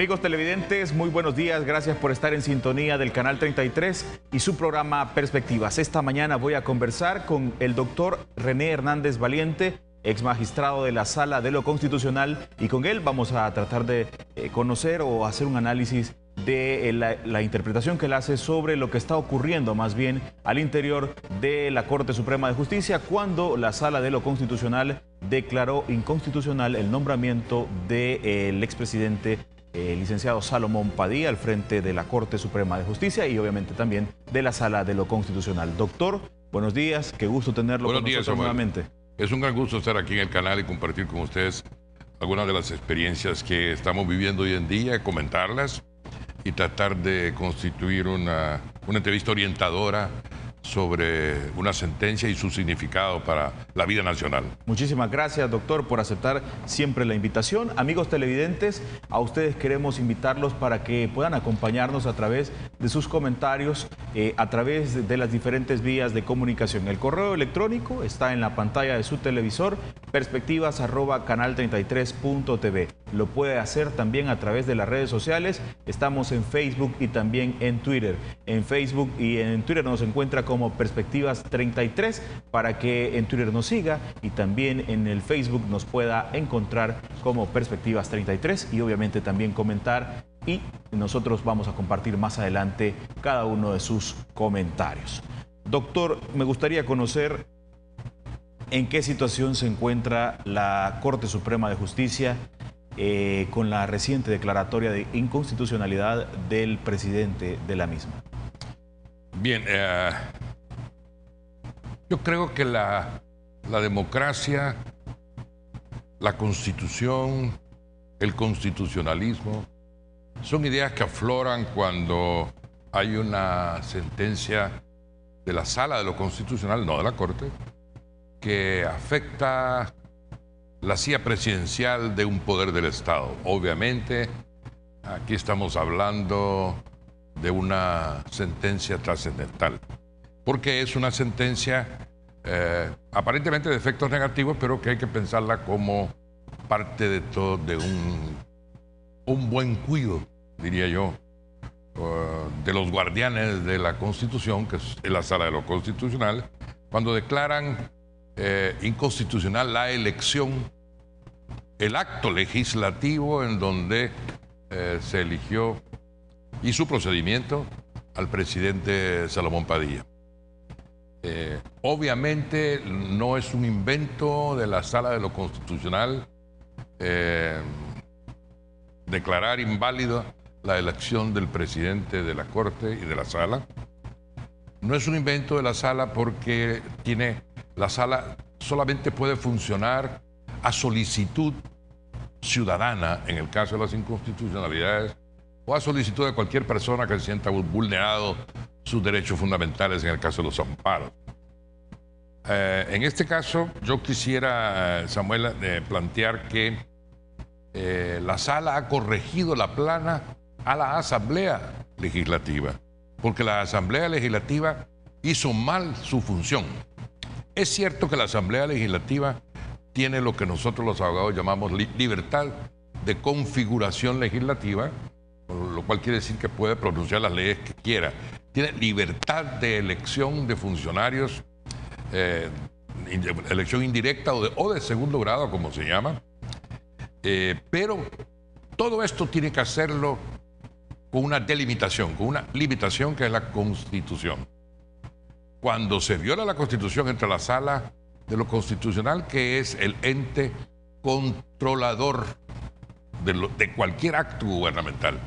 Amigos televidentes, muy buenos días. Gracias por estar en sintonía del Canal 33 y su programa Perspectivas. Esta mañana voy a conversar con el doctor René Hernández Valiente, ex magistrado de la Sala de lo Constitucional, y con él vamos a tratar de conocer o hacer un análisis de la interpretación que él hace sobre lo que está ocurriendo más bien al interior de la Corte Suprema de Justicia cuando la Sala de lo Constitucional declaró inconstitucional el nombramiento del expresidente licenciado Salomón Padilla al frente de la Corte Suprema de Justicia y obviamente también de la Sala de lo Constitucional. Doctor, buenos días, qué gusto tenerlo con nosotros nuevamente. Es un gran gusto estar aquí en el canal y compartir con ustedes algunas de las experiencias que estamos viviendo hoy en día, comentarlas y tratar de constituir una entrevista orientadora sobre una sentencia y su significado para la vida nacional. Muchísimas gracias, doctor, por aceptar siempre la invitación. Amigos televidentes, a ustedes queremos invitarlos para que puedan acompañarnos a través de sus comentarios, a través de las diferentes vías de comunicación. El correo electrónico está en la pantalla de su televisor, perspectivas@canal33.tv. Lo puede hacer también a través de las redes sociales. Estamos en Facebook y también en Twitter. En Facebook y en Twitter nos encuentra como Perspectivas 33 para que en Twitter nos siga y también en el Facebook nos pueda encontrar como Perspectivas 33 y obviamente también comentar, y nosotros vamos a compartir más adelante cada uno de sus comentarios. Doctor, me gustaría conocer en qué situación se encuentra la Corte Suprema de Justicia con la reciente declaratoria de inconstitucionalidad del presidente de la misma. Bien, yo creo que la democracia, la Constitución, el constitucionalismo, son ideas que afloran cuando hay una sentencia de la Sala de lo Constitucional, no de la Corte, que afecta la silla presidencial de un poder del Estado. Obviamente, aquí estamos hablando de una sentencia trascendental, porque es una sentencia aparentemente de efectos negativos, pero que hay que pensarla como parte de todo, de un buen cuido, diría yo, de los guardianes de la Constitución, que es la Sala de lo Constitucional, cuando declaran inconstitucional la elección, el acto legislativo en donde se eligió y su procedimiento al presidente Salomón Padilla. Obviamente no es un invento de la Sala de lo Constitucional declarar inválida la elección del presidente de la Corte y de la Sala. No es un invento de la Sala porque la Sala solamente puede funcionar a solicitud ciudadana en el caso de las inconstitucionalidades o a solicitud de cualquier persona que se sienta vulnerado sus derechos fundamentales en el caso de los amparos. En este caso, yo quisiera, Samuel, plantear que la Sala ha corregido la plana a la Asamblea Legislativa, porque la Asamblea Legislativa hizo mal su función. Es cierto que la Asamblea Legislativa tiene lo que nosotros los abogados llamamos libertad de configuración legislativa, lo cual quiere decir que puede pronunciar las leyes que quiera. Tiene libertad de elección de funcionarios, elección indirecta o de segundo grado, como se llama. Pero todo esto tiene que hacerlo con una delimitación, con una limitación que es la Constitución. Cuando se viola la Constitución, entra la Sala de lo Constitucional, que es el ente controlador de cualquier acto gubernamental,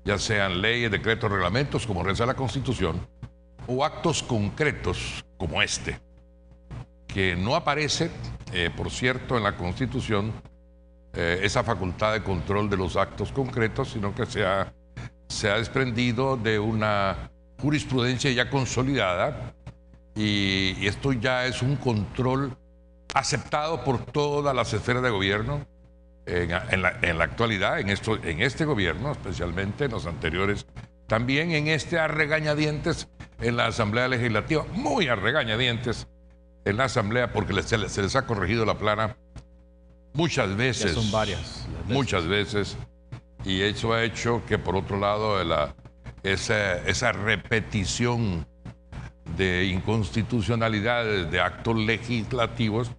ya sean leyes, decretos, reglamentos, como reza la Constitución, o actos concretos como este, que no aparece, por cierto, en la Constitución, esa facultad de control de los actos concretos, sino que se ha desprendido de una jurisprudencia ya consolidada, y esto ya es un control aceptado por todas las esferas de gobierno en la actualidad, en este gobierno, especialmente en los anteriores, también en este a regañadientes en la Asamblea Legislativa, muy a regañadientes en la Asamblea, porque se les ha corregido la plana muchas veces. Ya son varias. Muchas veces. Y eso ha hecho que, por otro lado, esa repetición de inconstitucionalidades de actos legislativos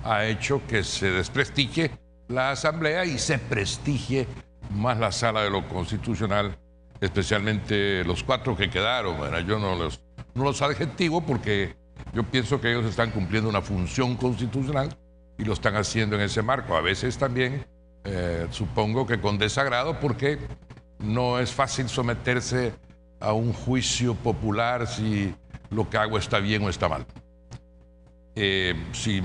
ha hecho que se desprestigie la Asamblea y se prestigie más la Sala de lo Constitucional, especialmente los 4 que quedaron. Bueno, yo no los adjetivo porque yo pienso que ellos están cumpliendo una función constitucional y lo están haciendo en ese marco. A veces también supongo que con desagrado, porque no es fácil someterse a un juicio popular si lo que hago está bien o está mal. Si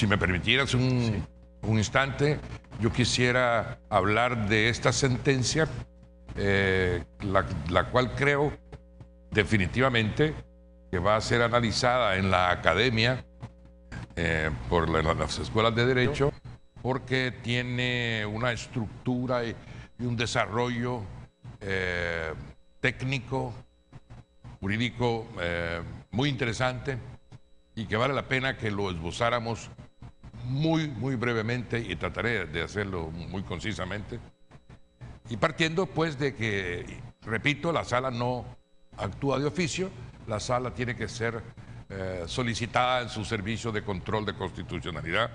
me permitieras un instante, yo quisiera hablar de esta sentencia, la cual creo definitivamente que va a ser analizada en la academia por las escuelas de Derecho, porque tiene una estructura y un desarrollo técnico, jurídico muy interesante, y que vale la pena que lo esbozáramos muy brevemente, y trataré de hacerlo muy concisamente. Y partiendo pues de que, repito, la sala no actúa de oficio, la sala tiene que ser solicitada en su servicio de control de constitucionalidad,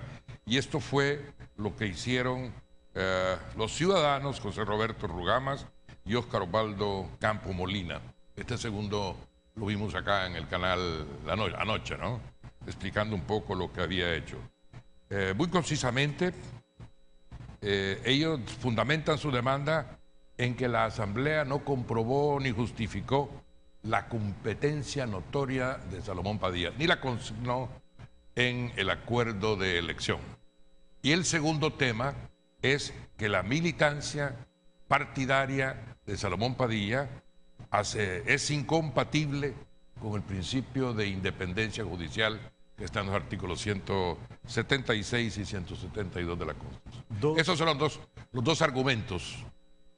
y esto fue lo que hicieron los ciudadanos José Roberto Rugamas y Óscar Osvaldo Campo Molina. Este segundo lo vimos acá en el canal anoche, ¿no? Explicando un poco lo que había hecho. Muy concisamente, ellos fundamentan su demanda en que la Asamblea no comprobó ni justificó la competencia notoria de Salomón Padilla, ni la consignó en el acuerdo de elección. Y el segundo tema es que la militancia partidaria de Salomón Padilla es incompatible con el principio de independencia judicial que está en los artículos 176 y 172 de la Constitución. Esos son los dos argumentos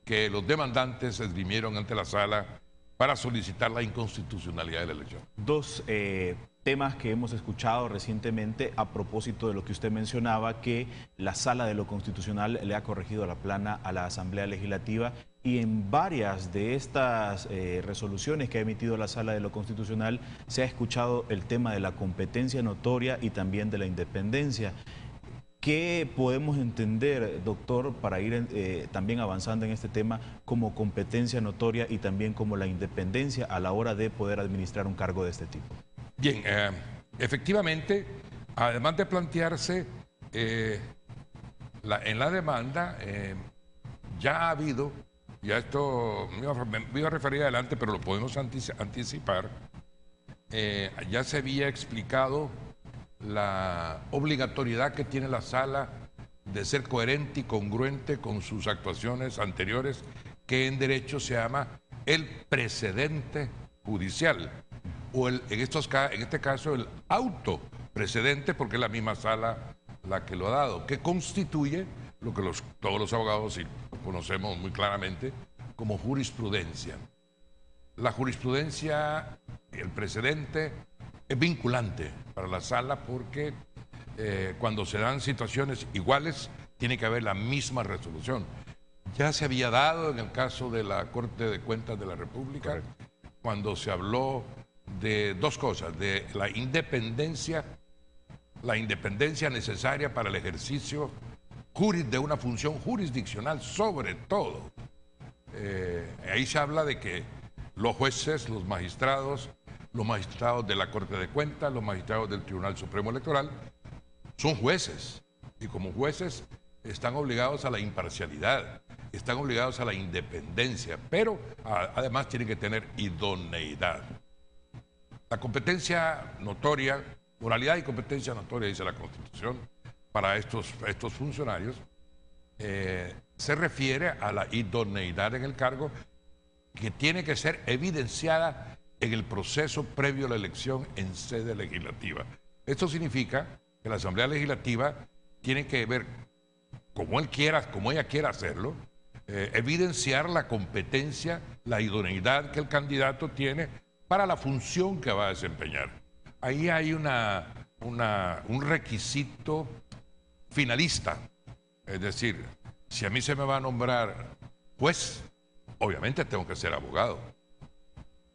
que los demandantes esgrimieron ante la sala para solicitar la inconstitucionalidad de la elección. Dos temas que hemos escuchado recientemente a propósito de lo que usted mencionaba, que la Sala de lo Constitucional le ha corregido la plana a la Asamblea Legislativa, y en varias de estas resoluciones que ha emitido la Sala de lo Constitucional se ha escuchado el tema de la competencia notoria y también de la independencia. ¿Qué podemos entender, doctor, para ir también avanzando en este tema, como competencia notoria y también como la independencia a la hora de poder administrar un cargo de este tipo? Bien, efectivamente, además de plantearse en la demanda, ya ha habido, ya esto me iba a referir adelante, pero lo podemos anticipar, ya se había explicado la obligatoriedad que tiene la sala de ser coherente y congruente con sus actuaciones anteriores, que en derecho se llama el precedente judicial, o en este caso el autoprecedente, porque es la misma sala la que lo ha dado, que constituye lo que todos los abogados conocemos muy claramente como jurisprudencia. La jurisprudencia, el precedente, es vinculante para la sala porque cuando se dan situaciones iguales tiene que haber la misma resolución. Ya se había dado en el caso de la Corte de Cuentas de la República. Correcto. Cuando se habló de dos cosas, de la independencia necesaria para el ejercicio de una función jurisdiccional, sobre todo. Ahí se habla de que los jueces, los magistrados de la Corte de Cuentas, los magistrados del Tribunal Supremo Electoral, son jueces, y como jueces están obligados a la imparcialidad, están obligados a la independencia, pero además tienen que tener idoneidad. La competencia notoria, moralidad y competencia notoria, dice la Constitución, para estos funcionarios, se refiere a la idoneidad en el cargo, que tiene que ser evidenciada en el proceso previo a la elección en sede legislativa. Esto significa que la Asamblea Legislativa tiene que ver, como ella quiera hacerlo, evidenciar la competencia, la idoneidad que el candidato tiene para la función que va a desempeñar. Ahí hay un requisito finalista, es decir, si a mí se me va a nombrar Pues, obviamente tengo que ser abogado.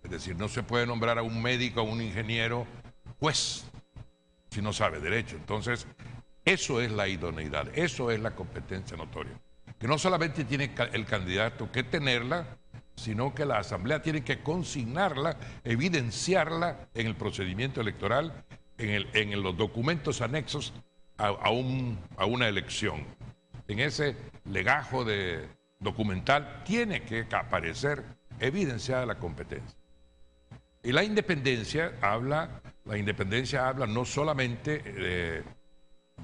Es decir, no se puede nombrar a un médico, a un ingeniero, juez, si no sabe derecho. Entonces, eso es la idoneidad, eso es la competencia notoria. Que no solamente tiene el candidato que tenerla, sino que la Asamblea tiene que consignarla, evidenciarla en el procedimiento electoral, en los documentos anexos a una elección. En ese legajo documental tiene que aparecer evidenciada la competencia. Y la independencia habla no solamente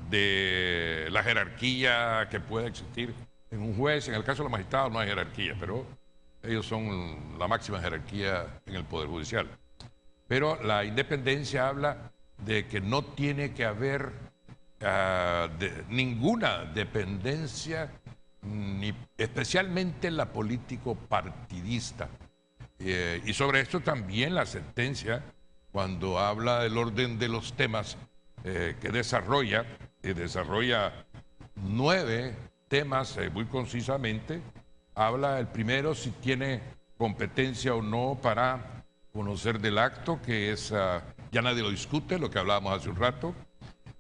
de la jerarquía que puede existir en un juez. En el caso de los magistrados no hay jerarquía, pero ellos son la máxima jerarquía en el Poder Judicial. Pero la independencia habla de que no tiene que haber ninguna dependencia, ni especialmente la político-partidista. Y sobre esto también la sentencia, cuando habla del orden de los temas que desarrolla 9 temas muy concisamente. Habla el primero si tiene competencia o no para conocer del acto, que es, ya nadie lo discute, lo que hablábamos hace un rato.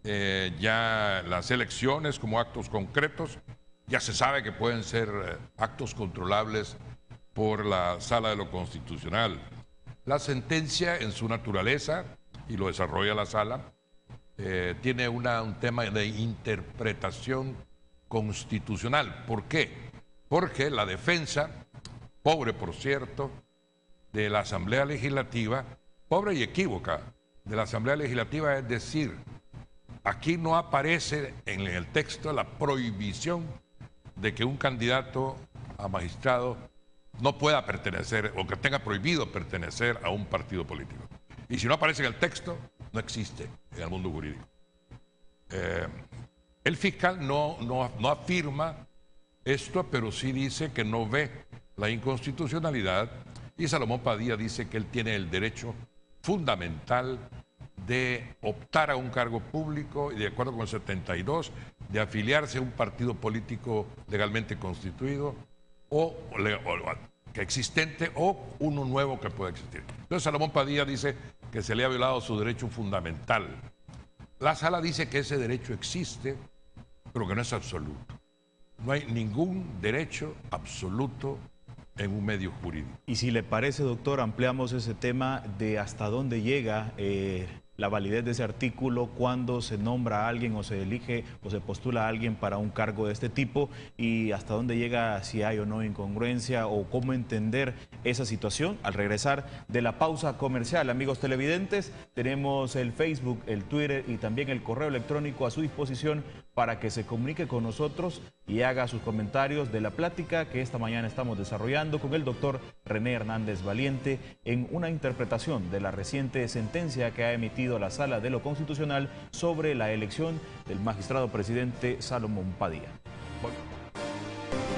Ya las elecciones como actos concretos, ya se sabe que pueden ser actos controlables por la Sala de lo Constitucional. La sentencia en su naturaleza, y lo desarrolla la Sala, tiene un tema de interpretación constitucional. ¿Por qué? Porque la defensa, pobre por cierto, de la Asamblea Legislativa, pobre y equívoca, de la Asamblea Legislativa, es decir, aquí no aparece en el texto la prohibición de que un candidato a magistrado no pueda pertenecer o que tenga prohibido pertenecer a un partido político. Y si no aparece en el texto, no existe en el mundo jurídico. El fiscal no afirma esto, pero sí dice que no ve la inconstitucionalidad, y Salomón Padilla dice que él tiene el derecho fundamental de optar a un cargo público y, de acuerdo con el 72, de afiliarse a un partido político legalmente constituido o que existente o uno nuevo que pueda existir. Entonces Salomón Padilla dice que se le ha violado su derecho fundamental. La Sala dice que ese derecho existe, pero que no es absoluto. No hay ningún derecho absoluto en un medio jurídico. Y si le parece, doctor, ampliamos ese tema de hasta dónde llega la validez de ese artículo cuando se nombra a alguien o se elige o se postula a alguien para un cargo de este tipo, y hasta dónde llega, si hay o no incongruencia, o cómo entender esa situación. Al regresar de la pausa comercial, amigos televidentes, tenemos el Facebook, el Twitter y también el correo electrónico a su disposición para que se comunique con nosotros y haga sus comentarios de la plática que esta mañana estamos desarrollando con el doctor René Hernández Valiente en una interpretación de la reciente sentencia que ha emitido la Sala de lo Constitucional sobre la elección del magistrado presidente Salomón Padilla.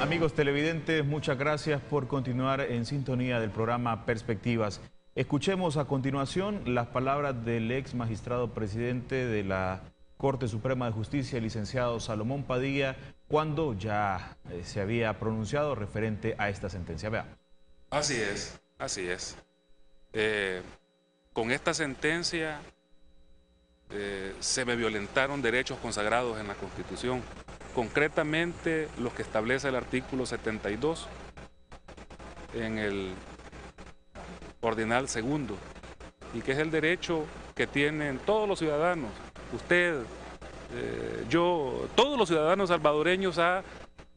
Amigos televidentes, muchas gracias por continuar en sintonía del programa Perspectivas. Escuchemos a continuación las palabras del ex magistrado presidente de la Corte Suprema de Justicia, el licenciado Salomón Padilla, cuando ya se había pronunciado referente a esta sentencia. Veamos. Así es, así es. Con esta sentencia se me violentaron derechos consagrados en la Constitución, concretamente los que establece el artículo 72 en el ordinal segundo, y que es el derecho que tienen todos los ciudadanos, usted, yo, todos los ciudadanos salvadoreños, a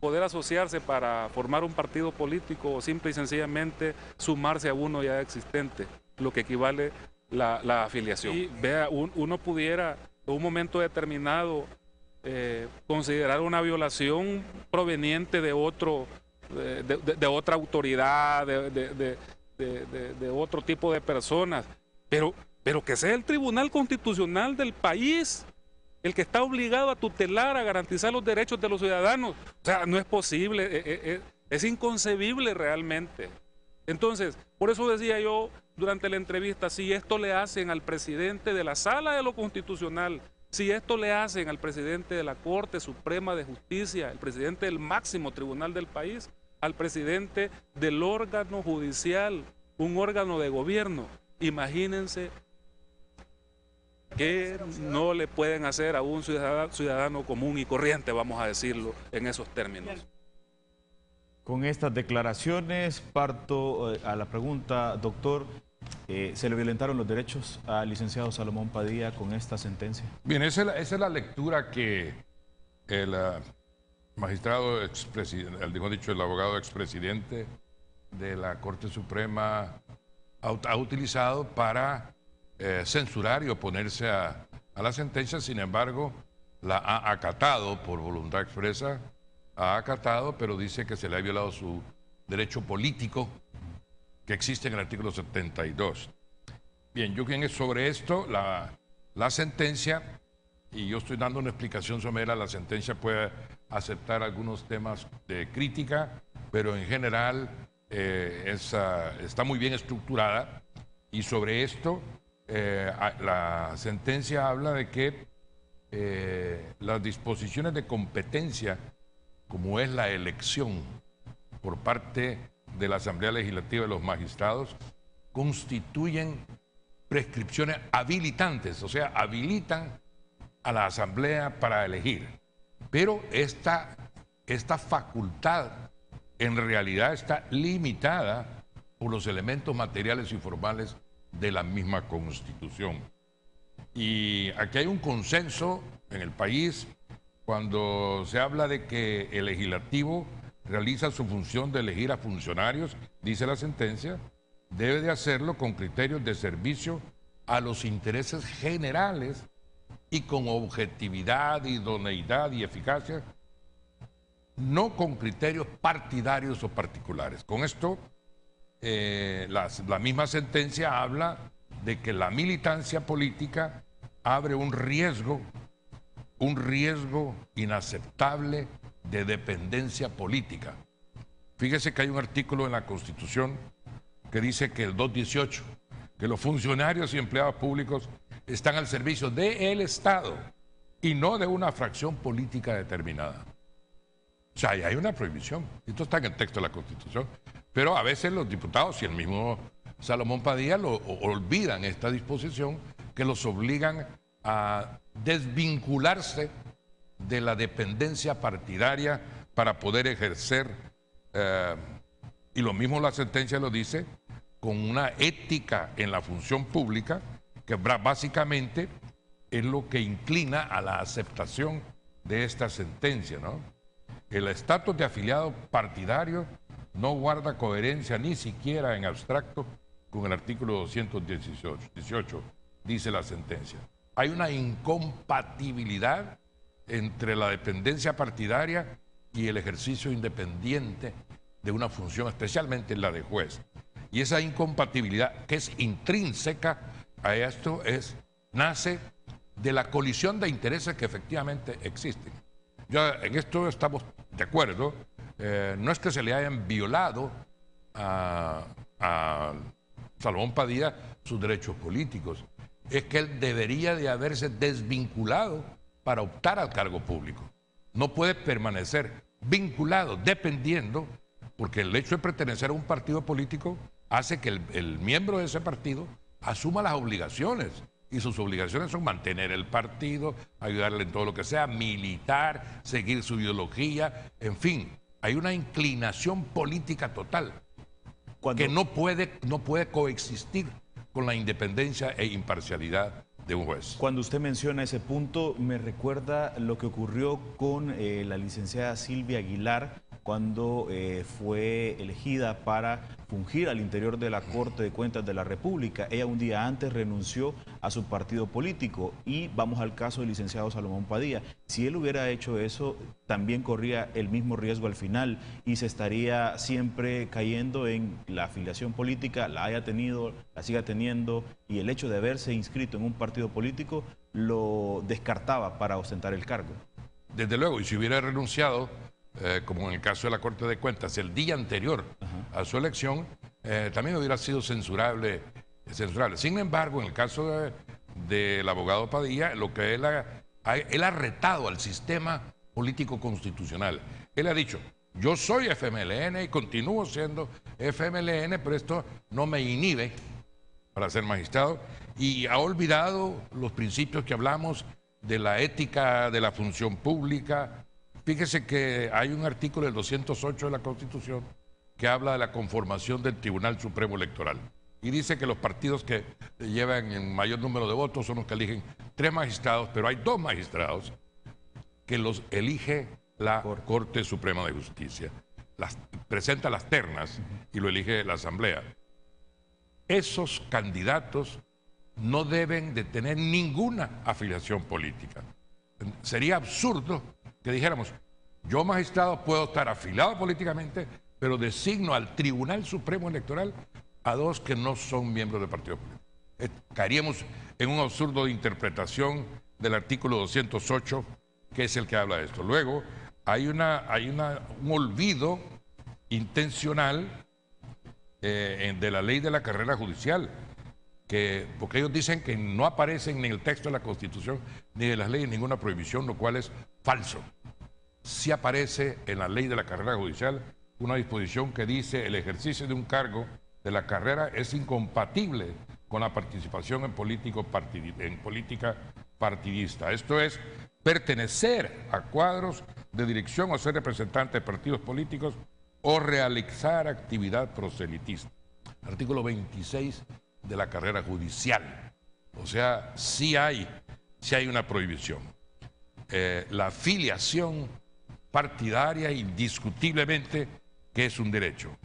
poder asociarse para formar un partido político o simple y sencillamente sumarse a uno ya existente, lo que equivale la afiliación. Y vea, uno pudiera en un momento determinado considerar una violación proveniente de otra autoridad, de otro tipo de personas, pero que sea el Tribunal Constitucional del país el que está obligado a tutelar, a garantizar los derechos de los ciudadanos. O sea, no es posible, es inconcebible realmente. Entonces, por eso decía yo durante la entrevista, si esto le hacen al presidente de la Sala de lo Constitucional, si esto le hacen al presidente de la Corte Suprema de Justicia, el presidente del máximo tribunal del país, al presidente del órgano judicial, un órgano de gobierno. Imagínense que no le pueden hacer a un ciudadano común y corriente, vamos a decirlo en esos términos. Con estas declaraciones parto a la pregunta, doctor, ¿se le violentaron los derechos al licenciado Salomón Padilla con esta sentencia? Bien, esa es la lectura que el magistrado expresidente, el abogado expresidente de la Corte Suprema ha utilizado para censurar y oponerse a la sentencia. Sin embargo, la ha acatado por voluntad expresa, pero dice que se le ha violado su derecho político que existe en el artículo 72. Bien, yo creo que sobre esto, la sentencia, y yo estoy dando una explicación somera, la sentencia puede aceptar algunos temas de crítica, pero en general está muy bien estructurada, y sobre esto la sentencia habla de que las disposiciones de competencia, como es la elección por parte de la Asamblea Legislativa de los magistrados, constituyen prescripciones habilitantes, o sea, habilitan a la Asamblea para elegir. Pero esta facultad en realidad está limitada por los elementos materiales y formales de la misma Constitución. Y aquí hay un consenso en el país cuando se habla de que el legislativo realiza su función de elegir a funcionarios, dice la sentencia, debe de hacerlo con criterios de servicio a los intereses generales y con objetividad, idoneidad y eficacia, no con criterios partidarios o particulares. Con esto, la misma sentencia habla de que la militancia política abre un riesgo inaceptable de dependencia política. Fíjese que hay un artículo en la Constitución que dice que el 218, que los funcionarios y empleados públicos están al servicio del Estado y no de una fracción política determinada. O sea, hay una prohibición. Esto está en el texto de la Constitución. Pero a veces los diputados y el mismo Salomón Padilla olvidan esta disposición que los obligan a desvincularse de la dependencia partidaria para poder ejercer, y lo mismo la sentencia lo dice, con una ética en la función pública que básicamente es lo que inclina a la aceptación de esta sentencia, ¿no? El estatus de afiliado partidario no guarda coherencia ni siquiera en abstracto con el artículo 218, dice la sentencia. Hay una incompatibilidad entre la dependencia partidaria y el ejercicio independiente de una función, especialmente la de juez. Y esa incompatibilidad, que es intrínseca a esto, nace de la colisión de intereses que efectivamente existen. En esto estamos de acuerdo. No es que se le hayan violado a Salomón Padilla sus derechos políticos, es que él debería de haberse desvinculado para optar al cargo público. No puede permanecer vinculado, dependiendo, porque el hecho de pertenecer a un partido político hace que el miembro de ese partido asuma las obligaciones, y sus obligaciones son mantener el partido, ayudarle en todo lo que sea, militar, seguir su ideología, en fin, hay una inclinación política total que no puede coexistir con la independencia e imparcialidad de un juez. Cuando usted menciona ese punto, me recuerda lo que ocurrió con la licenciada Silvia Aguilar cuando fue elegida para fungir al interior de la Corte de Cuentas de la República. Ella un día antes renunció a su partido político, y vamos al caso del licenciado Salomón Padilla. Si él hubiera hecho eso, también corría el mismo riesgo al final y se estaría siempre cayendo en la afiliación política, la haya tenido, la siga teniendo, y el hecho de haberse inscrito en un partido político lo descartaba para ostentar el cargo. Desde luego, y si hubiera renunciado, como en el caso de la Corte de Cuentas, el día anterior a su elección, también hubiera sido censurable. Sin embargo, en el caso del abogado Padilla, lo que él ha retado al sistema político constitucional. Él ha dicho, Yo soy FMLN y continúo siendo FMLN, pero esto no me inhibe para ser magistrado, y ha olvidado los principios que hablamos de la ética de la función pública. Fíjese que hay un artículo del 208 de la Constitución que habla de la conformación del Tribunal Supremo Electoral y dice que los partidos que llevan el mayor número de votos son los que eligen 3 magistrados, pero hay 2 magistrados que los elige la Corte Suprema de Justicia. Presenta las ternas y lo elige la Asamblea. Esos candidatos no deben de tener ninguna afiliación política. Sería absurdo que dijéramos, yo magistrado puedo estar afiliado políticamente, pero designo al Tribunal Supremo Electoral a 2 que no son miembros del partido político. Caeríamos en un absurdo de interpretación del artículo 208, que es el que habla de esto. Luego, hay un olvido intencional de la ley de la carrera judicial, porque ellos dicen que no aparecen ni en el texto de la Constitución ni de las leyes ninguna prohibición, lo cual es falso. Sí aparece en la ley de la carrera judicial una disposición que dice el ejercicio de un cargo de la carrera es incompatible con la participación en política partidista. Esto es pertenecer a cuadros de dirección o ser representante de partidos políticos o realizar actividad proselitista. Artículo 26 de la carrera judicial. O sea, sí hay una prohibición. La afiliación partidaria indiscutiblemente que es un derecho.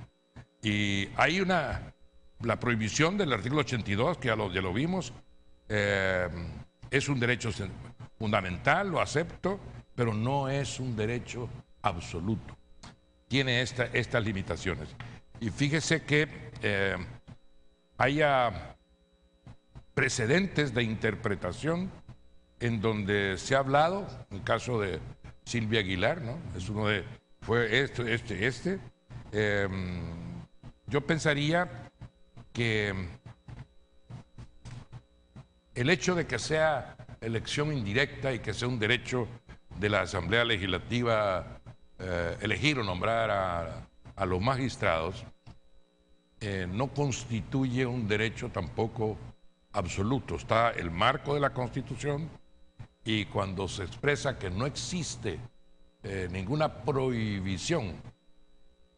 Y hay la prohibición del artículo 82, que ya lo vimos, es un derecho fundamental, lo acepto, pero no es un derecho absoluto. Tiene estas limitaciones. Y fíjese que haya precedentes de interpretación en donde se ha hablado, en el caso de Silvia Aguilar, ¿no? Es uno de, fue yo pensaría que el hecho de que sea elección indirecta y que sea un derecho de la Asamblea Legislativa elegir o nombrar a los magistrados no constituye un derecho tampoco absoluto. Está el marco de la Constitución y cuando se expresa que no existe ninguna prohibición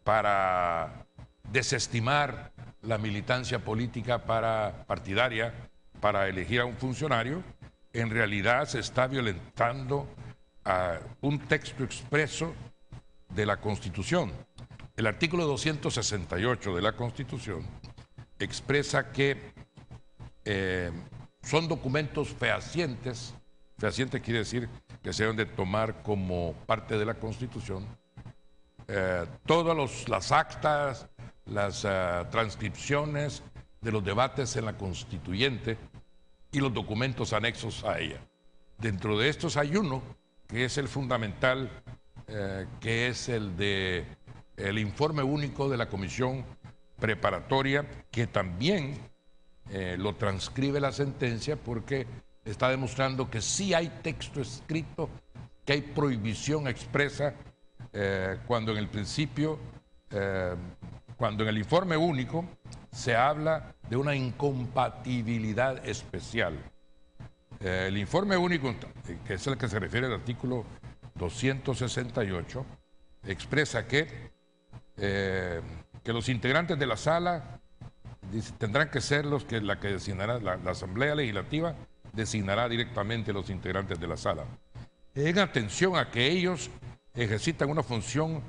para desestimar la militancia política partidaria para elegir a un funcionario, en realidad se está violentando un texto expreso de la Constitución. El artículo 268 de la Constitución expresa que son documentos fehacientes. Fehacientes quiere decir que se deben de tomar como parte de la Constitución todas las actas, las transcripciones de los debates en la Constituyente y los documentos anexos a ella. Dentro de estos hay uno que es el fundamental, que es el informe único de la Comisión Preparatoria, que también lo transcribe la sentencia porque está demostrando que sí hay texto escrito, que hay prohibición expresa, cuando en el principio, cuando en el informe único se habla de una incompatibilidad especial. El informe único, que es el que se refiere al artículo 268, expresa que los integrantes de la sala tendrán que ser la que designará, la Asamblea Legislativa designará directamente los integrantes de la sala. En atención a que ellos ejercitan una función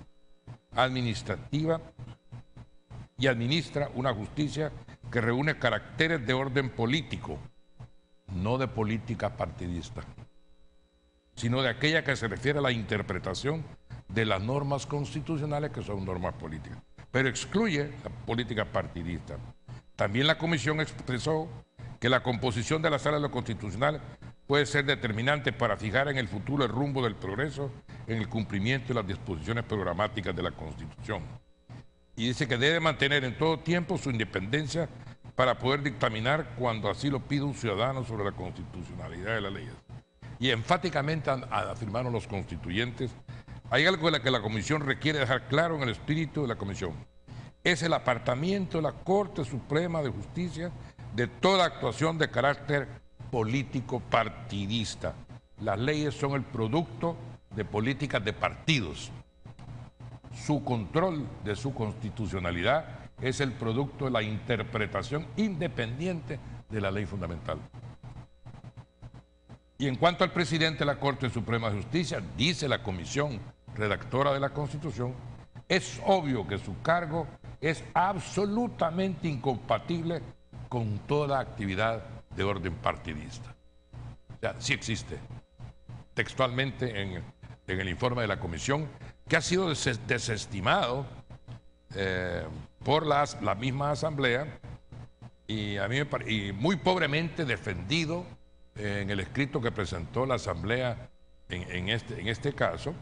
administrativa y administra una justicia que reúne caracteres de orden político, no de política partidista, sino de aquella que se refiere a la interpretación de las normas constitucionales que son normas políticas, pero excluye la política partidista. También la Comisión expresó que la composición de la Sala de lo Constitucional puede ser determinante para fijar en el futuro el rumbo del progreso en el cumplimiento de las disposiciones programáticas de la Constitución. Y dice que debe mantener en todo tiempo su independencia para poder dictaminar cuando así lo pide un ciudadano sobre la constitucionalidad de las leyes. Y enfáticamente afirmaron los constituyentes Hay algo que la Comisión requiere dejar claro en el espíritu de la Comisión. Es el apartamiento de la Corte Suprema de Justicia de toda actuación de carácter político partidista. Las leyes son el producto de políticas de partidos. Su control de su constitucionalidad es el producto de la interpretación independiente de la ley fundamental. Y en cuanto al presidente de la Corte Suprema de Justicia, dice la Comisión Redactora de la Constitución, es obvio que su cargo es absolutamente incompatible con toda actividad de orden partidista. O sea, sí existe textualmente en el informe de la Comisión, que ha sido desestimado por la misma Asamblea y muy pobremente defendido en el escrito que presentó la Asamblea en este caso,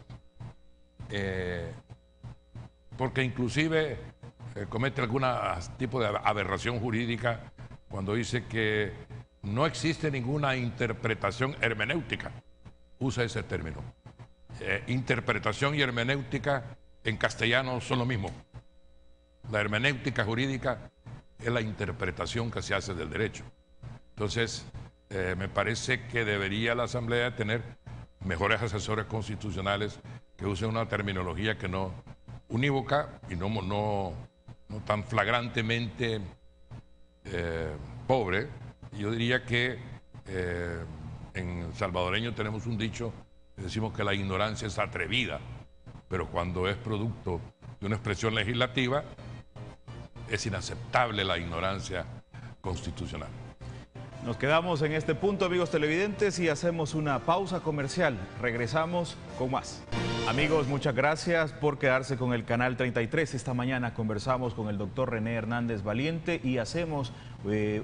porque inclusive comete algún tipo de aberración jurídica cuando dice que no existe ninguna interpretación hermenéutica. Usa ese término. Interpretación y hermenéutica en castellano son lo mismo. La hermenéutica jurídica es la interpretación que se hace del derecho. Entonces, me parece que debería la Asamblea tener mejores asesores constitucionales que usen una terminología que no unívoca y no tan flagrantemente pobre. Yo diría que en salvadoreño tenemos un dicho, decimos que la ignorancia es atrevida, pero cuando es producto de una expresión legislativa, es inaceptable la ignorancia constitucional. Nos quedamos en este punto, amigos televidentes, y hacemos una pausa comercial. Regresamos con más. Amigos, muchas gracias por quedarse con el Canal 33. Esta mañana conversamos con el doctor René Hernández Valiente y hacemos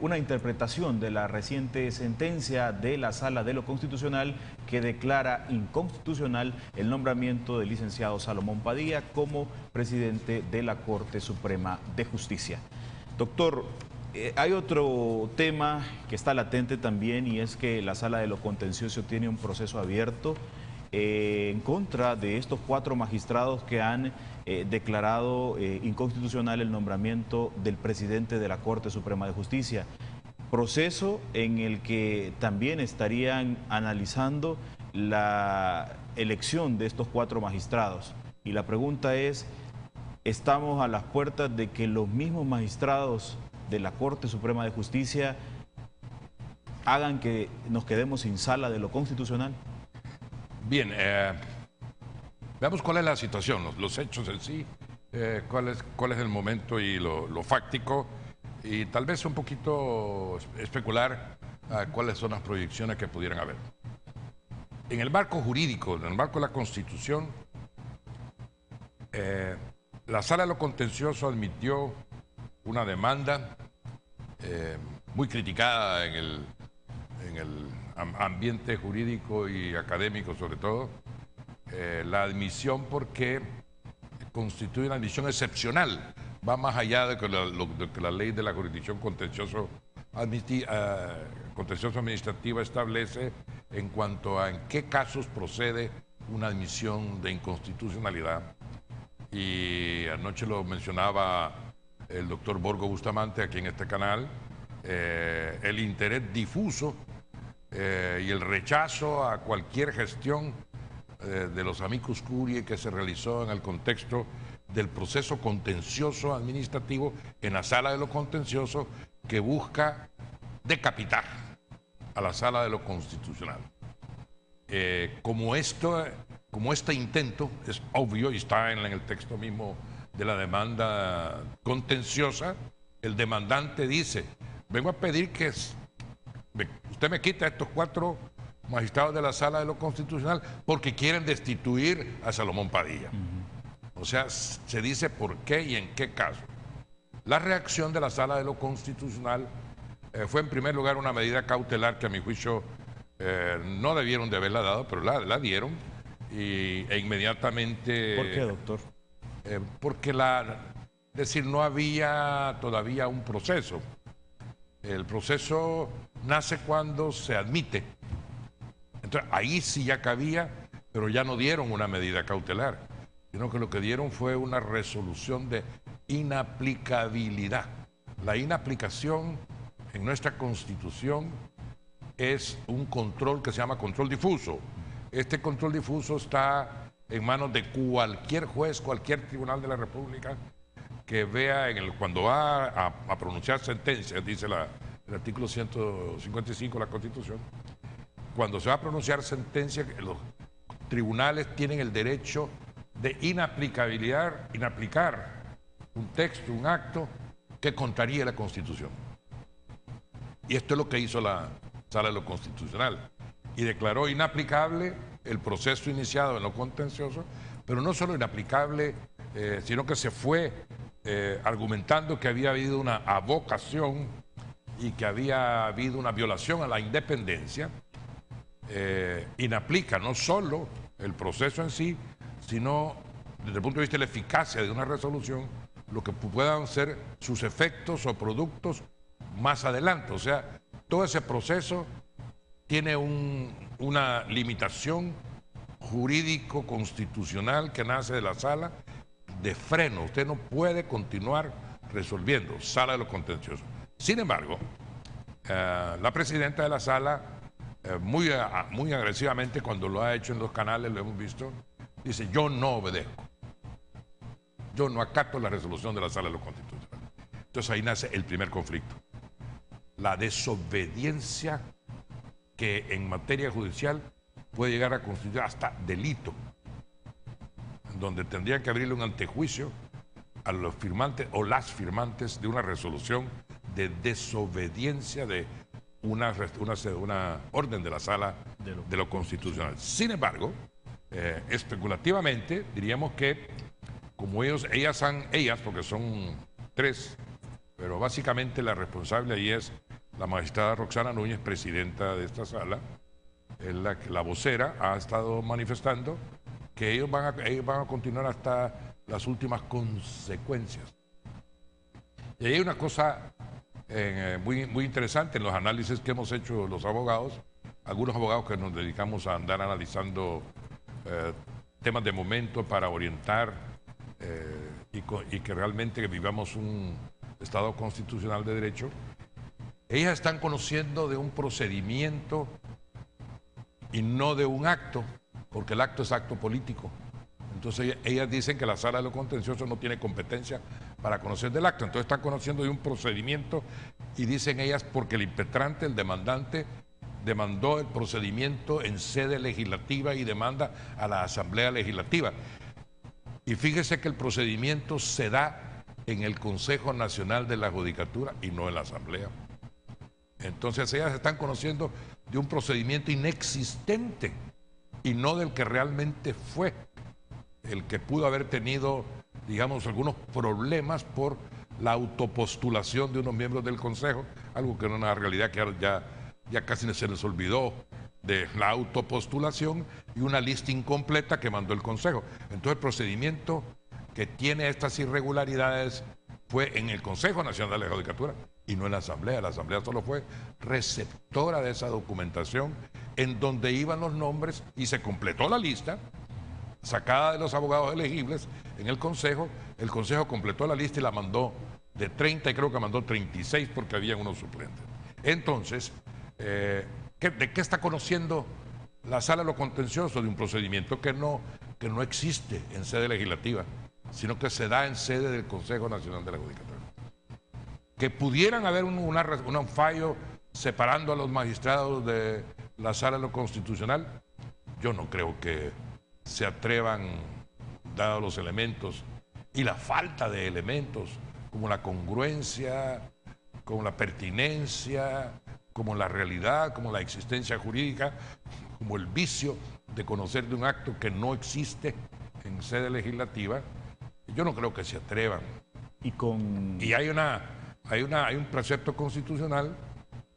una interpretación de la reciente sentencia de la Sala de lo Constitucional que declara inconstitucional el nombramiento del licenciado Salomón Padilla como presidente de la Corte Suprema de Justicia. Doctor, hay otro tema que está latente también, y es que la Sala de lo Contencioso tiene un proceso abierto en contra de estos 4 magistrados que han declarado inconstitucional el nombramiento del presidente de la Corte Suprema de Justicia. Proceso en el que también estarían analizando la elección de estos 4 magistrados. Y la pregunta es, ¿estamos a las puertas de que los mismos magistrados de la Corte Suprema de Justicia hagan que nos quedemos sin Sala de lo Constitucional? Bien, veamos cuál es la situación, los hechos en sí, cuál es el momento y lo fáctico, y tal vez un poquito especular cuáles son las proyecciones que pudieran haber. En el marco jurídico, en el marco de la Constitución, la Sala de lo Contencioso admitió una demanda muy criticada en el ambiente jurídico y académico sobre todo, la admisión porque constituye una admisión excepcional, va más allá de que la ley de la jurisdicción contencioso administrativa establece en cuanto a en qué casos procede una admisión de inconstitucionalidad. Y anoche lo mencionaba el doctor Borgo Bustamante aquí en este canal, el interés difuso y el rechazo a cualquier gestión de los amicus curiae que se realizó en el contexto del proceso contencioso administrativo en la Sala de lo Contencioso, que busca decapitar a la Sala de lo Constitucional. Como este intento es obvio y está en el texto mismo de la demanda contenciosa, el demandante dice: vengo a pedir que usted me quita a estos 4 magistrados de la Sala de lo Constitucional porque quieren destituir a Salomón Padilla. O sea, se dice por qué y en qué caso. La reacción de la Sala de lo Constitucional fue en primer lugar una medida cautelar que a mi juicio no debieron de haberla dado, pero la dieron e inmediatamente... ¿Por qué, doctor? Porque no había todavía un proceso. El proceso nace cuando se admite. Entonces, ahí sí ya cabía pero ya no dieron una medida cautelar, sino que lo que dieron fue una resolución de inaplicabilidad. La inaplicación en nuestra Constitución es un control que se llama control difuso. Este control difuso está en manos de cualquier juez, cualquier tribunal de la República que vea cuando va a pronunciar sentencias, dice el artículo 155 de la Constitución, cuando se va a pronunciar sentencia, los tribunales tienen el derecho de inaplicar un texto, un acto que contraría la Constitución. Y esto es lo que hizo la Sala de lo Constitucional. Y declaró inaplicable el proceso iniciado en lo contencioso, pero no solo inaplicable, sino que se fue argumentando que había habido una avocación y que había habido una violación a la independencia. Inaplica no solo el proceso en sí, sino desde el punto de vista de la eficacia de una resolución, lo que puedan ser sus efectos o productos más adelante. O sea, todo ese proceso tiene una limitación jurídico-constitucional que nace de la sala de freno. Usted no puede continuar resolviendo, sala de lo contencioso. Sin embargo, la presidenta de la sala, muy agresivamente, cuando lo ha hecho en los canales, lo hemos visto, dice: yo no obedezco, yo no acato la resolución de la sala de lo constitucional. Entonces ahí nace el primer conflicto, la desobediencia, que en materia judicial puede llegar a constituir hasta delito, donde tendrían que abrirle un antejuicio a los firmantes o las firmantes de una resolución de desobediencia de una orden de la Sala de lo Constitucional. Sin embargo, especulativamente diríamos que como ellas, porque son tres, pero básicamente la responsable ahí es la magistrada Roxana Núñez, presidenta de esta sala, la vocera, ha estado manifestando que ellos van a continuar hasta las últimas consecuencias. Y hay una cosa muy interesante en los análisis que hemos hecho los abogados, algunos abogados que nos dedicamos a andar analizando temas de momento para orientar y que realmente vivamos un Estado constitucional de derecho. Ellas están conociendo de un procedimiento y no de un acto, porque el acto es acto político. Entonces ellas dicen que la Sala de lo Contencioso no tiene competencia para conocer del acto. Entonces están conociendo de un procedimiento y dicen ellas porque el impetrante, el demandante, demandó el procedimiento en sede legislativa y demanda a la Asamblea Legislativa. Y fíjese que el procedimiento se da en el Consejo Nacional de la Judicatura y no en la Asamblea. Entonces ellas están conociendo de un procedimiento inexistente y no del que realmente fue, el que pudo haber tenido, digamos, algunos problemas por la autopostulación de unos miembros del Consejo, algo que era una realidad que ya casi se les olvidó, de la autopostulación y una lista incompleta que mandó el Consejo. Entonces el procedimiento que tiene estas irregularidades fue en el Consejo Nacional de la Judicatura y no en la Asamblea. La Asamblea solo fue receptora de esa documentación en donde iban los nombres y se completó la lista sacada de los abogados elegibles en el Consejo completó la lista y la mandó de 30 y creo que mandó 36 porque había unos suplentes. Entonces, ¿de qué está conociendo la Sala de lo Contencioso? De un procedimiento que no existe en sede legislativa, sino que se da en sede del Consejo Nacional de la Judicatura. Que pudieran haber un fallo separando a los magistrados de la Sala de lo Constitucional, yo no creo que se atrevan, dados los elementos y la falta de elementos, como la congruencia, como la pertinencia, como la realidad, como la existencia jurídica, como el vicio de conocer de un acto que no existe en sede legislativa. Yo no creo que se atrevan. Y hay un precepto constitucional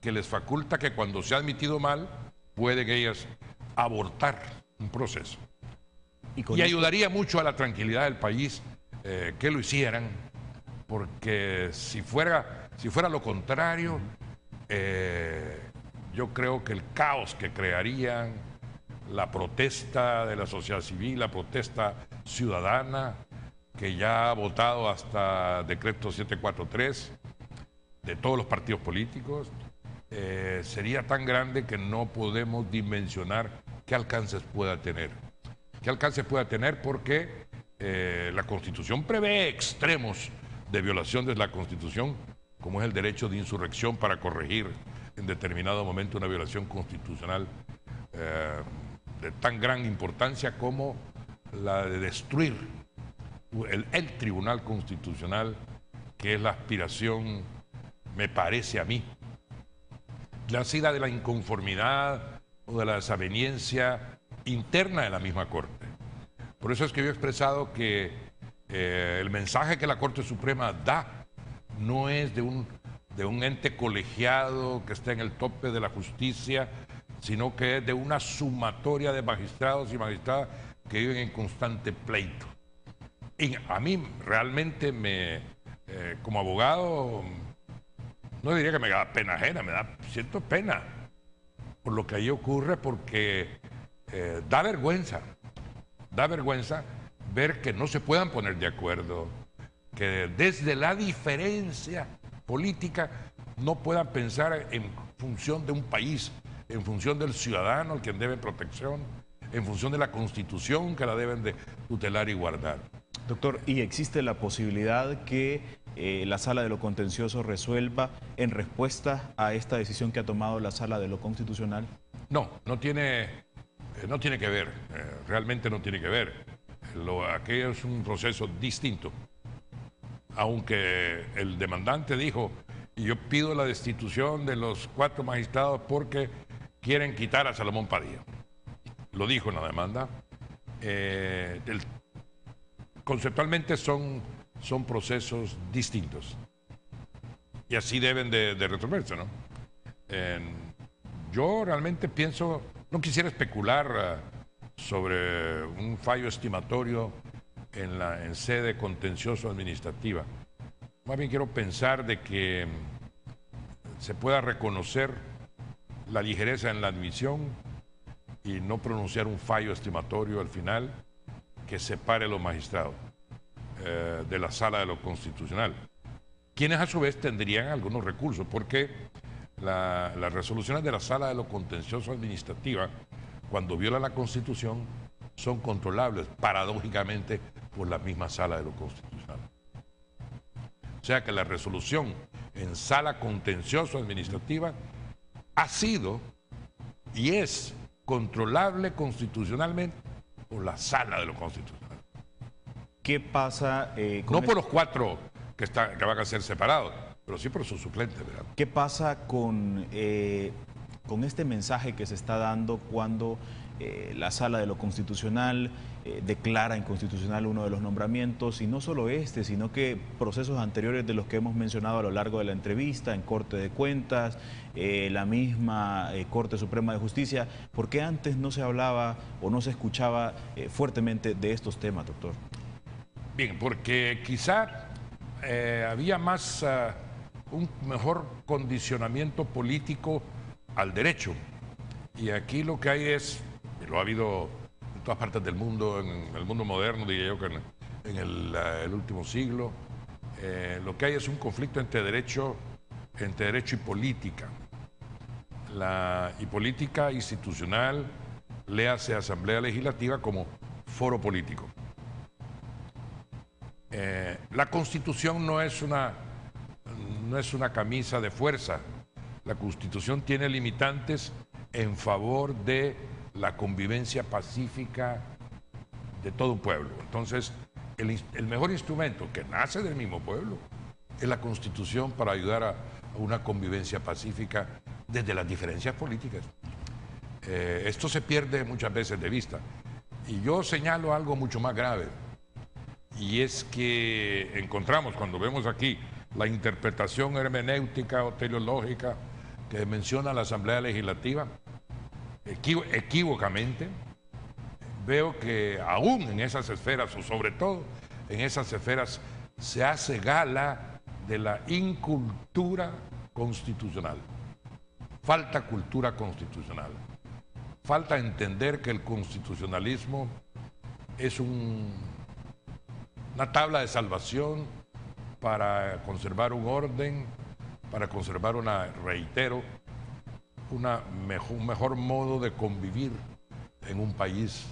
que les faculta que cuando se ha admitido mal, pueden ellas abortar un proceso. Y ayudaría mucho a la tranquilidad del país que lo hicieran, porque si fuera lo contrario, yo creo que el caos que crearían la protesta de la sociedad civil, la protesta ciudadana, que ya ha votado hasta decreto 743 de todos los partidos políticos, sería tan grande que no podemos dimensionar qué alcances pueda tener. ¿Qué alcances pueda tener? Porque la Constitución prevé extremos de violación de la Constitución, como es el derecho de insurrección para corregir en determinado momento una violación constitucional de tan gran importancia como la de destruir el Tribunal Constitucional, que es la aspiración, me parece a mí, nacida de la inconformidad o de la desaveniencia interna de la misma Corte. Por eso es que yo he expresado que el mensaje que la Corte Suprema da no es de un ente colegiado que está en el tope de la justicia, sino que es de una sumatoria de magistrados y magistradas que viven en constante pleito. Y a mí realmente como abogado, no diría que me da pena ajena, siento pena por lo que ahí ocurre, porque da vergüenza ver que no se puedan poner de acuerdo, que desde la diferencia política no puedan pensar en función de un país, en función del ciudadano al quien debe protección, en función de la Constitución que la deben de tutelar y guardar. Doctor, ¿y existe la posibilidad que la Sala de lo Contencioso resuelva en respuesta a esta decisión que ha tomado la Sala de lo Constitucional? No tiene que ver, realmente no tiene que ver. Aquello es un proceso distinto. Aunque el demandante dijo, y yo pido la destitución de los 4 magistrados porque quieren quitar a Salomón Padilla. Lo dijo en la demanda. Conceptualmente son procesos distintos. Y así deben de resolverse, ¿no? Yo realmente pienso, no quisiera especular sobre un fallo estimatorio en sede contencioso administrativa. Más bien quiero pensar de que se pueda reconocer la ligereza en la admisión y no pronunciar un fallo estimatorio al final que separe a los magistrados de la Sala de lo Constitucional, quienes a su vez tendrían algunos recursos, porque las resoluciones de la Sala de lo Contencioso Administrativa, cuando violan la Constitución, son controlables, paradójicamente, por la misma Sala de lo Constitucional. O sea que la resolución en Sala Contencioso Administrativa ha sido y es controlable constitucionalmente por la Sala de lo Constitucional. ¿Qué pasa no por los 4 que van a ser separados, pero sí por sus suplentes, ¿verdad? ¿Qué pasa con este mensaje que se está dando cuando la Sala de lo Constitucional declara inconstitucional uno de los nombramientos, y no solo este, sino que procesos anteriores de los que hemos mencionado a lo largo de la entrevista, en Corte de Cuentas, la misma Corte Suprema de Justicia? ¿Por qué antes no se hablaba o no se escuchaba fuertemente de estos temas, doctor? Bien, porque quizá había más un mejor condicionamiento político al derecho. Y aquí lo que hay es, y lo ha habido en todas partes del mundo, en el mundo moderno, diría yo que en el último siglo, lo que hay es un conflicto entre derecho y política. Y política institucional, léase Asamblea Legislativa como foro político. La Constitución no es una camisa de fuerza. La Constitución tiene limitantes en favor de la convivencia pacífica de todo un pueblo. Entonces, el mejor instrumento que nace del mismo pueblo es la Constitución para ayudar a una convivencia pacífica desde las diferencias políticas. Esto se pierde muchas veces de vista. Y yo señalo algo mucho más grave, y es que encontramos, cuando vemos aquí la interpretación hermenéutica o teleológica que menciona la Asamblea Legislativa, equívocamente, veo que aún en esas esferas, o sobre todo en esas esferas, se hace gala de la incultura constitucional. Falta cultura constitucional. falta entender que el constitucionalismo es una tabla de salvación para conservar un orden, para conservar reitero, un mejor modo de convivir en un país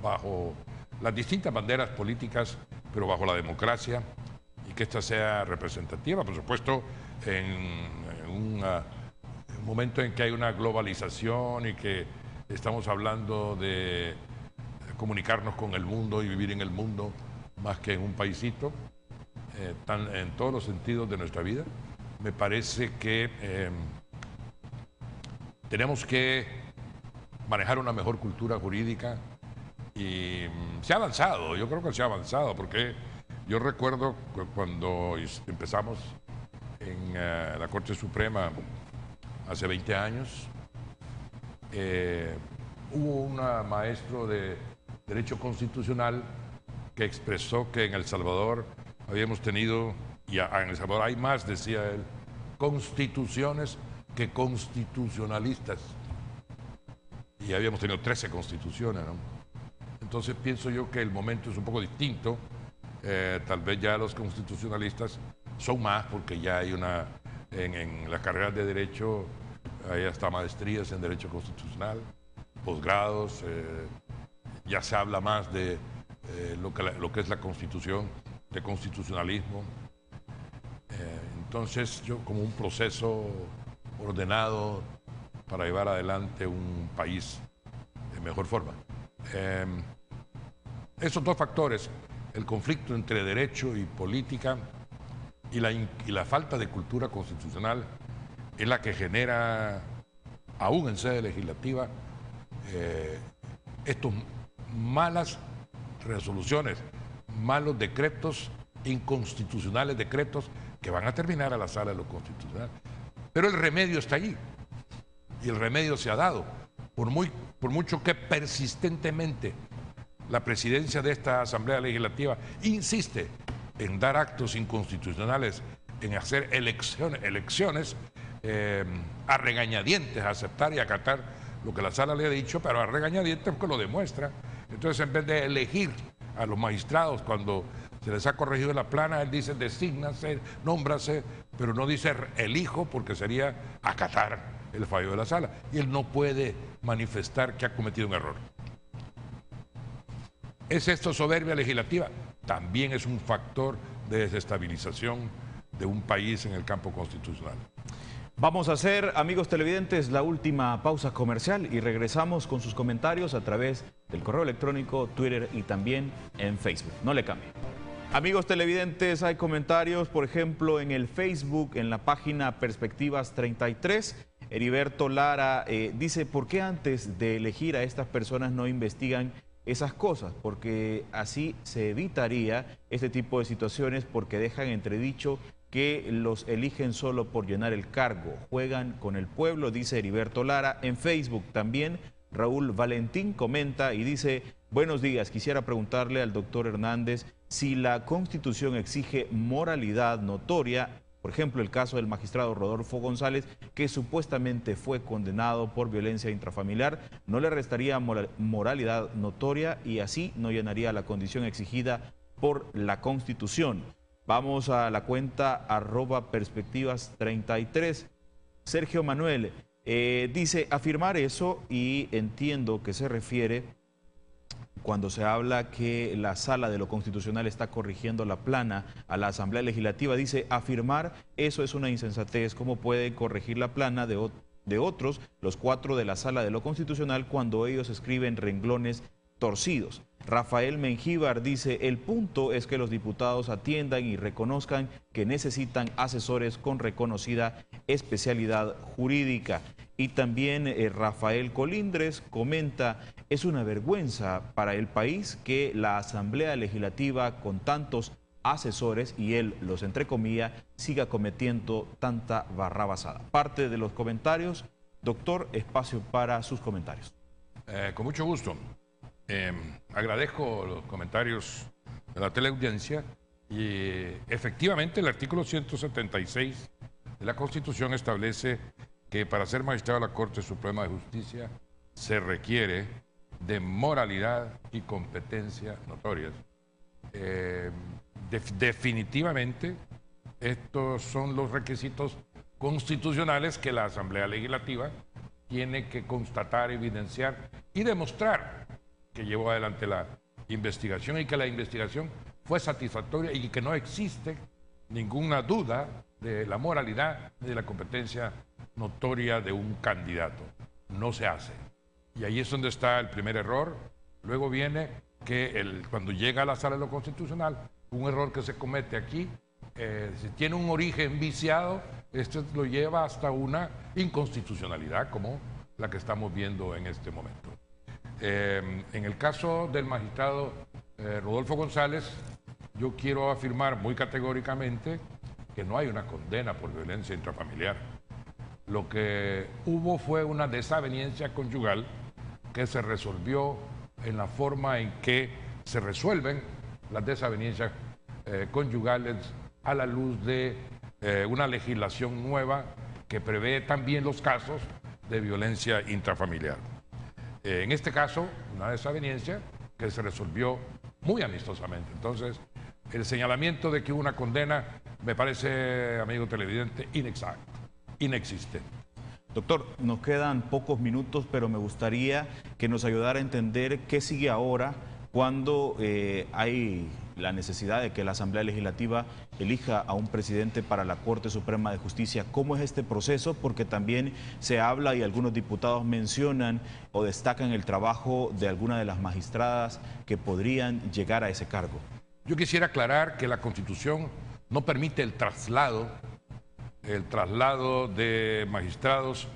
bajo las distintas banderas políticas, pero bajo la democracia, y que ésta sea representativa, por supuesto, en un momento en que hay una globalización y que estamos hablando de comunicarnos con el mundo y vivir en el mundo más que en un paisito, en todos los sentidos de nuestra vida. Me parece que tenemos que manejar una mejor cultura jurídica y se ha avanzado, yo creo que se ha avanzado, porque yo recuerdo cuando empezamos en la Corte Suprema hace 20 años, hubo un maestro de Derecho Constitucional que expresó que en El Salvador habíamos tenido, y en El Salvador hay más, decía él, constituciones que constitucionalistas. Y habíamos tenido 13 constituciones, ¿no? Entonces pienso yo que el momento es un poco distinto. Tal vez ya los constitucionalistas son más, porque ya hay en las carreras de Derecho hay hasta maestrías en Derecho Constitucional, posgrados, ya se habla más de lo que es la Constitución, de constitucionalismo. Entonces yo, como un proceso ordenado para llevar adelante un país de mejor forma. Esos dos factores, el conflicto entre derecho y política y la falta de cultura constitucional, es la que genera, aún en sede legislativa, estas malas resoluciones, malos decretos, inconstitucionales decretos que van a terminar a la sala de lo constitucional. Pero el remedio está allí, y el remedio se ha dado. Por mucho que persistentemente la presidencia de esta Asamblea Legislativa insiste en dar actos inconstitucionales, en hacer elecciones a regañadientes, a aceptar y acatar lo que la sala le ha dicho, pero a regañadientes porque lo demuestra. Entonces, en vez de elegir a los magistrados cuando se les ha corregido la plana, él dice desígnase, nómbrase, pero no dice elijo, porque sería acatar el fallo de la sala. Y él no puede manifestar que ha cometido un error. ¿Es esto soberbia legislativa? También es un factor de desestabilización de un país en el campo constitucional. Vamos a hacer, amigos televidentes, la última pausa comercial y regresamos con sus comentarios a través del correo electrónico, Twitter y también en Facebook. No le cambie. Amigos televidentes, hay comentarios, por ejemplo, en el Facebook, en la página Perspectivas 33. Heriberto Lara dice, ¿por qué antes de elegir a estas personas no investigan esas cosas? Porque así se evitaría este tipo de situaciones, porque dejan entredicho que los eligen solo por llenar el cargo. Juegan con el pueblo, dice Heriberto Lara. En Facebook también Raúl Valentín comenta y dice, buenos días, quisiera preguntarle al doctor Hernández si la Constitución exige moralidad notoria. Por ejemplo, el caso del magistrado Rodolfo González, que supuestamente fue condenado por violencia intrafamiliar, no le restaría moralidad notoria y así no llenaría la condición exigida por la Constitución. Vamos a la cuenta @perspectivas33. Sergio Manuel dice, afirmar eso, y entiendo que se refiere cuando se habla que la Sala de lo Constitucional está corrigiendo la plana a la Asamblea Legislativa. Dice, afirmar eso es una insensatez. ¿Cómo puede corregir la plana de otros, los 4 de la Sala de lo Constitucional, cuando ellos escriben renglones torcidos? Rafael Mengíbar dice, el punto es que los diputados atiendan y reconozcan que necesitan asesores con reconocida especialidad jurídica. Y también Rafael Colindres comenta, es una vergüenza para el país que la Asamblea Legislativa, con tantos asesores, y él los entrecomilla, siga cometiendo tanta barrabasada. Parte de los comentarios. Doctor, espacio para sus comentarios. Con mucho gusto. Agradezco los comentarios de la teleaudiencia y efectivamente el artículo 176 de la Constitución establece que para ser magistrado de la Corte Suprema de Justicia se requiere de moralidad y competencia notorias. Definitivamente, estos son los requisitos constitucionales que la Asamblea Legislativa tiene que constatar, evidenciar y demostrar que llevó adelante la investigación y que la investigación fue satisfactoria y que no existe ninguna duda de la moralidad y de la competencia notoria de un candidato. No se hace. Y ahí es donde está el primer error. Luego viene que cuando llega a la Sala de lo Constitucional, un error que se comete aquí, si tiene un origen viciado, esto lo lleva hasta una inconstitucionalidad como la que estamos viendo en este momento. En el caso del magistrado Rodolfo González, yo quiero afirmar muy categóricamente que no hay una condena por violencia intrafamiliar. Lo que hubo fue una desaveniencia conyugal que se resolvió en la forma en que se resuelven las desavenencias conyugales a la luz de una legislación nueva que prevé también los casos de violencia intrafamiliar. En este caso, una desaveniencia que se resolvió muy amistosamente. Entonces, el señalamiento de que hubo una condena me parece, amigo televidente, inexacto, inexistente. Doctor, nos quedan pocos minutos, pero me gustaría que nos ayudara a entender qué sigue ahora cuando hay la necesidad de que la Asamblea Legislativa elija a un presidente para la Corte Suprema de Justicia. ¿Cómo es este proceso? Porque también se habla y algunos diputados mencionan o destacan el trabajo de algunas de las magistradas que podrían llegar a ese cargo. Yo quisiera aclarar que la Constitución no permite el traslado de magistrados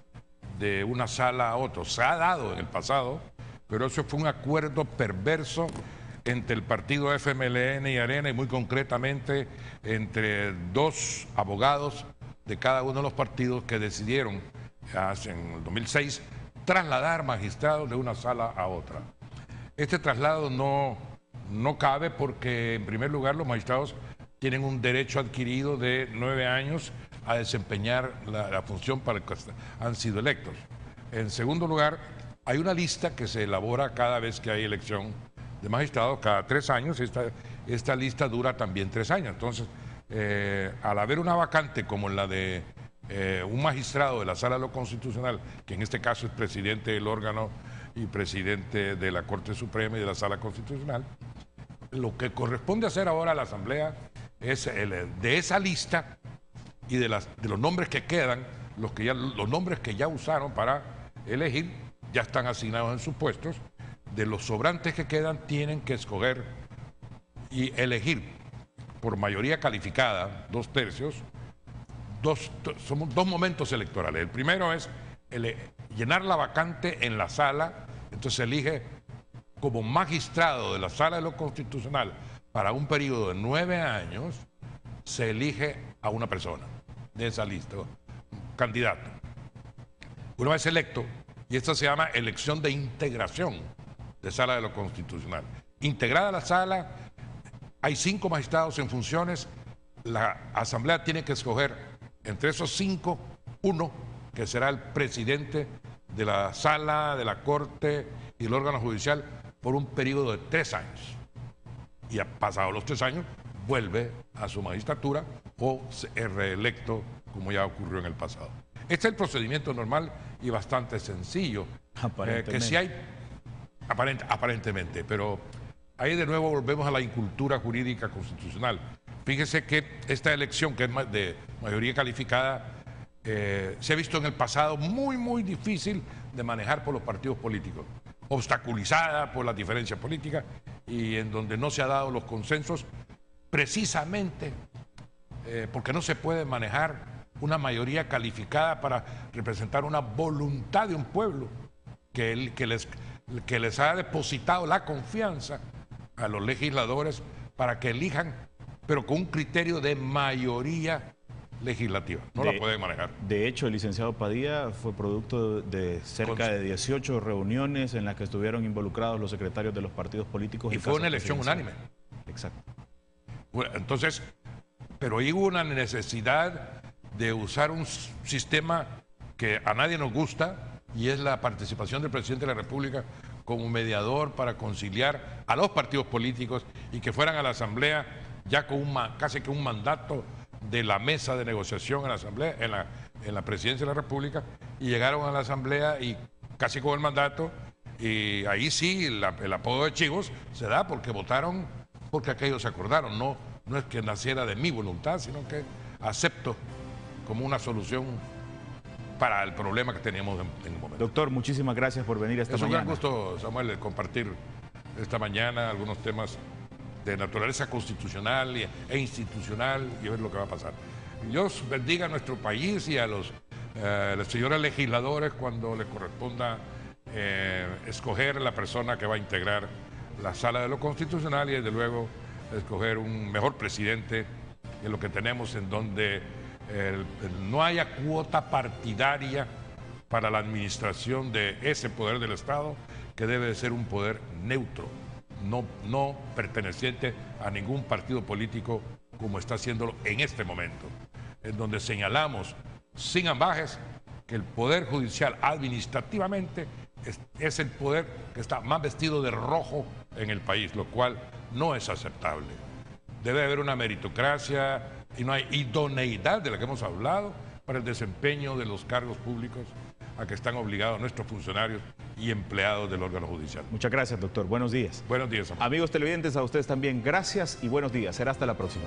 de una sala a otra. Se ha dado en el pasado, pero eso fue un acuerdo perverso entre el partido FMLN y Arena, y muy concretamente entre dos abogados de cada uno de los partidos que decidieron en el 2006 trasladar magistrados de una sala a otra. Este traslado no cabe porque, en primer lugar, los magistrados tienen un derecho adquirido de 9 años a desempeñar la función para la que han sido electos. En segundo lugar, hay una lista que se elabora cada vez que hay elección de magistrados, cada 3 años. Esta lista dura también 3 años. Entonces, al haber una vacante como la de un magistrado de la Sala de lo Constitucional, que en este caso es presidente del órgano y presidente de la Corte Suprema y de la Sala Constitucional, lo que corresponde hacer ahora a la Asamblea es de esa lista y de los nombres que quedan, los nombres que ya usaron para elegir, ya están asignados en sus puestos. De los sobrantes que quedan, tienen que escoger y elegir por mayoría calificada, 2/3, somos 2 momentos electorales. El primero es llenar la vacante en la sala, entonces se elige como magistrado de la Sala de lo Constitucional para un periodo de 9 años, se elige a una persona de esa lista, un candidato. Una vez electo, y esto se llama elección de integración de Sala de lo Constitucional. Integrada la sala, hay 5 magistrados en funciones, la Asamblea tiene que escoger entre esos 5, uno que será el presidente de la Sala, de la Corte y el órgano judicial por un periodo de 3 años. Y pasados los 3 años, vuelve a su magistratura o es reelecto, como ya ocurrió en el pasado. Este es el procedimiento normal y bastante sencillo. Que sí hay, aparentemente, pero ahí de nuevo volvemos a la incultura jurídica constitucional. Fíjese que esta elección, que es de mayoría calificada, se ha visto en el pasado muy difícil de manejar por los partidos políticos, obstaculizada por las diferencias políticas y en donde no se han dado los consensos, precisamente porque no se puede manejar una mayoría calificada para representar una voluntad de un pueblo que les ha depositado la confianza a los legisladores para que elijan, pero con un criterio de mayoría legislativa. No la pueden manejar. De hecho, el licenciado Padilla fue producto de cerca de 18 reuniones en las que estuvieron involucrados los secretarios de los partidos políticos. Y fue una elección unánime. Exacto. Bueno, entonces, pero ahí hubo una necesidad de usar un sistema que a nadie nos gusta, y es la participación del presidente de la República como mediador para conciliar a los partidos políticos y que fueran a la Asamblea ya con casi que un mandato de la mesa de negociación en la Asamblea, en la Presidencia de la República, y llegaron a la Asamblea y casi con el mandato, y ahí sí el apodo de chivos se da porque votaron, porque aquellos se acordaron, no es que naciera de mi voluntad, sino que acepto como una solución para el problema que teníamos en el momento. Doctor, muchísimas gracias por venir esta mañana. Es un gran gusto, Samuel, de compartir esta mañana algunos temas de naturaleza constitucional e institucional y ver lo que va a pasar. Dios bendiga a nuestro país y a los señores legisladores cuando les corresponda escoger la persona que va a integrar la sala de lo constitucional y desde luego escoger un mejor presidente en lo que tenemos, en donde no haya cuota partidaria para la administración de ese poder del Estado, que debe de ser un poder neutro, no perteneciente a ningún partido político como está haciéndolo en este momento, en donde señalamos sin ambajes que el Poder Judicial administrativamente es el poder que está más vestido de rojo en el país, lo cual no es aceptable. Debe haber una meritocracia y no hay idoneidad de la que hemos hablado para el desempeño de los cargos públicos a que están obligados nuestros funcionarios y empleados del órgano judicial. Muchas gracias, doctor. Buenos días. Buenos días, Samuel. Amigos televidentes, a ustedes también gracias y buenos días. Será hasta la próxima.